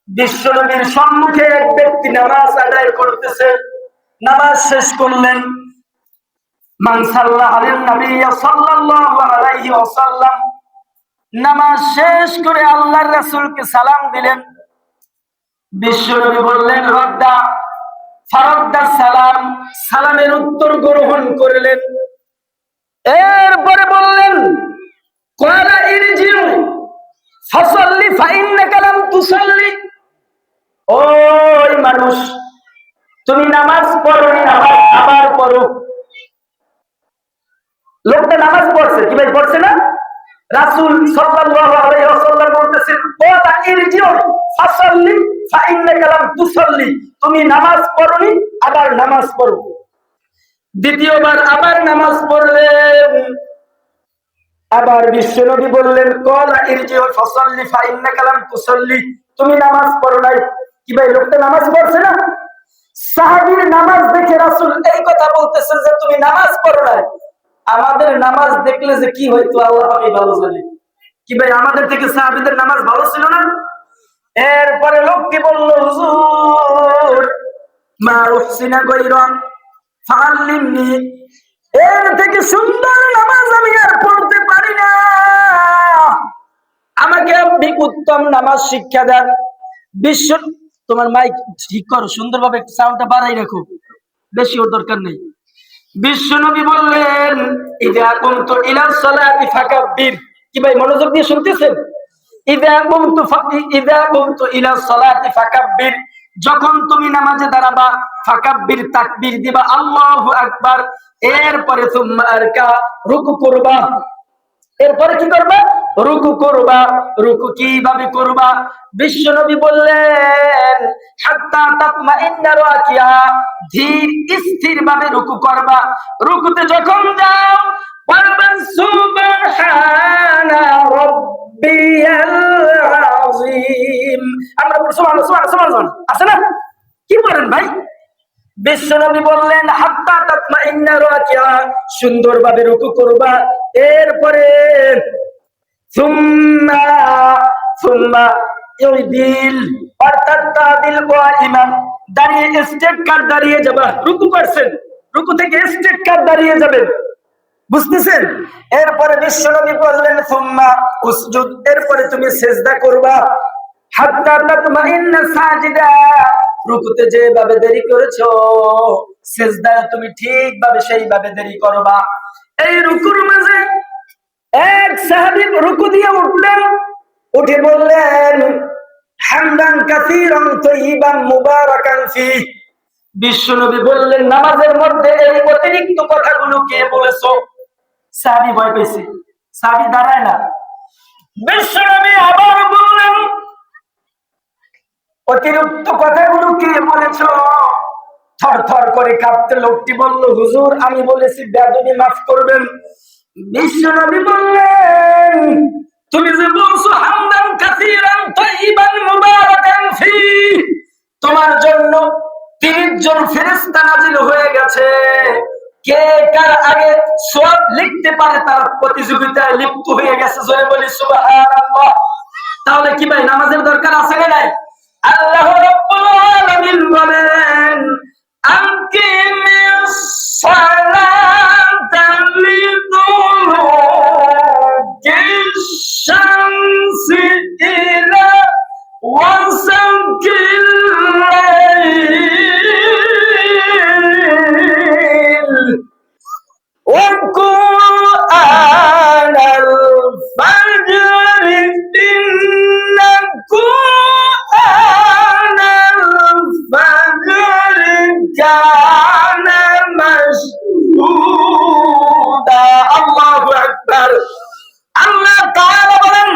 বিশ্বনবীর সম্মুখে এক ব্যক্তি নামাজ আদায় করতেছে। নামাজ শেষ করলেন। মান সাল্লাল্লাহু আলাইহি নবী সাল্লাল্লাহু আলাইহি ওয়াসাল্লাম নামাজ শেষ করে আল্লাহর রাসূলকে সালাম দিলেন। বিশ্বনবী বললেন রদ্দা ফারদ্দা সালাম, সালামের উত্তর গ্রহণ করলেন। এরপরে বললেন ক্বালা ইরজিউ ফাসাল্লি ফাইন্নাকা লাম তুসাল্লি, ওই মানুষ তুমি নামাজ পড়োনি, নামাজ আবার পড়ো। লোকটা নামাজ পড়ছে, কি ভাই পড়ছে না? রাসূল সাল্লাল্লাহু আলাইহি ওয়াসাল্লাম বলতেছেন ক্বালা ইরজিউ ফাসাল্লি ফাইন্নাকা লাম তুসাল্লি, তুমি নামাজ পড়োনি, আবার নামাজ পড়ো। দ্বিতীয়বার আবার নামাজ পড়লেন। আবার বিশ্বনবী বললেন ক্বালা ইরজিউ ফাসাল্লি ফাইন্নাকা লাম তুসাল্লি, তুমি নামাজ পড়ো নাই। কি ভাই লোকটা নামাজ পড়ছে না? সাহাবীর নামাজ দেখে রাসূল এই কথা বলতেছেন যে তুমি নামাজ পড়ো নাই। আমাদের নামাজ দেখলে যে কি হইতো আল্লাহ পাকই ভালো জানে। কি ভাই আমাদের থেকে সাহাবীদের নামাজ ভালো ছিল না? এরপরে লোকটি বলল হুজুর মা উহসিনা গায়রা ফাআল্লিমনি, এর থেকে সুন্দর নামাজ আমি আর পড়তে পারি না, আমাকে আপনি উত্তম নামাজ শিক্ষা দেন। বিশ্ব তোমার মাইক ঠিক করো, সুন্দরভাবে সাউন্ডটা বাড়াই রাখো, বেশি ওর দরকার নেই। বিশ্বনবী বললেন ইযা কুমতু ইলা সালাতি ফাকাব্বির। কি ভাই মনোযোগ দিয়ে শুনতেছেন? ইযা কুমতু ইলা সালাতি ফাকাব্বির, যখন তুমি নামাজে দাঁড়াবা ফাকাব্বির তাকবীর দিবা আল্লাহু আকবার। এরপরে সুম্মা আরকা, রুকু করবা। এরপরে কি করবা? রুকু করবা। রুকু কিভাবে করবা? বিশ্বনবী বললেন হাত্তা তাতমাইন্না রাকিয়া, ধীর স্থির ভাবে রুকু করবা। রুকুতে যখন যাও বলবেন সুবহানা রাব্বিয়াল আযীম। আমরা বলি সুবহানাল্লাহ সুবহানাল্লাহ, আছে না? কি বলেন ভাই? বিশ্বনবী বললেন হাত্তা তাতমাইন্না রাকিয়া, সুন্দরভাবে রুকু করবা। এরপরে সুম্মা ইউদিল, অর্থাৎ তাদিল কাইমান, দাঁড়িয়ে স্ট্রেট কাট দাঁড়িয়ে যাবা। রুকু করছেন, রুকু থেকে স্ট্রেট কাট দাঁড়িয়ে যাবেন, বুঝতেছেন? এরপরে বিশ্বনবী বললেন সুম্মা উসজুদ, এরপরে তুমি সিজদা করবা। হাত্তা তাতমাইন্না সাজিদা, রুকুতে যেভাবে দেরি করেছো সিজদায় তুমি ঠিকভাবে সেইভাবে দেরি করবা। এই রুকুর মাঝে এক সাহাবী রুকু দিয়ে উঠলেন, উঠে বললেন হামদান কাসীরান তাইয়িবান মুবারাকান ফি। বিশ্বনবী বললেন নামাজের মধ্যে এই অতিরিক্ত কথাগুলো কে বলেছো? সাহাবী ভয় পেয়েছে, সাহাবী দাঁড়ায় না। বিশ্বনবী আবার বললেন অতিরিক্ত কথাগুলো কে বলেছো? থরথর করে কাঁপতে লোকটি বলল হুজুর আমি বলেছি, বেয়াদবি মাফ করবেন। বিশ্বনবী বললেন তুমি যে বলছো হামদান কাসীরান তাইয়িবান মুবারাকান ফি, তোমার জন্য 30 জন ফেরেশতা নাজিল হয়ে গেছে, কে কার আগে সওয়াব লিখতে পারে তার প্রতিযোগিতায় লিপ্ত হয়ে গেছে। জোরে বলি সুবহানাল্লাহ। তাহলে কি ভাই নামাজের দরকার আছে না নাই? আল্লাহ রাব্বুল আলামিন বলেন আকিমিস সালাতা লিদুলুকিশ শামসি ইলা ওয়াসাকিল লাইল ওয়া কুরআনাল ফাজরি ইন্না কুরআনাল ফাজরি কানা মাশহুদা। আল্লাহু আকবার। আল্লাহ তাআলা বলেন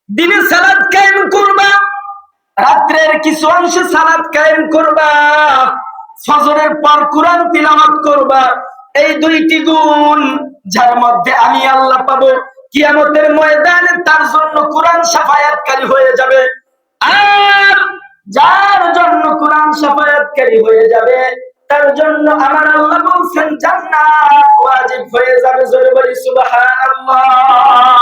দিনে সালাত কায়েম করবা, রাত্রের কিছু অংশে সালাত কায়েম করবা, ফজরের পর কুরআন তিলাওয়াত করবা। এই দুইটি গুণ যার মধ্যে আমি আল্লাহ পাবো, কিয়ামতের ময়দানে তার জন্য কুরআন শাফায়াতকারী হয়ে যাবে। আর যার জন্য কুরআন শাফায়াতকারী হয়ে যাবে তার জন্য আমার আল্লাহ বলছেন জান্নাত ওয়াজিব হয়ে যাবে। জোরে বলি সুবহানাল্লাহ।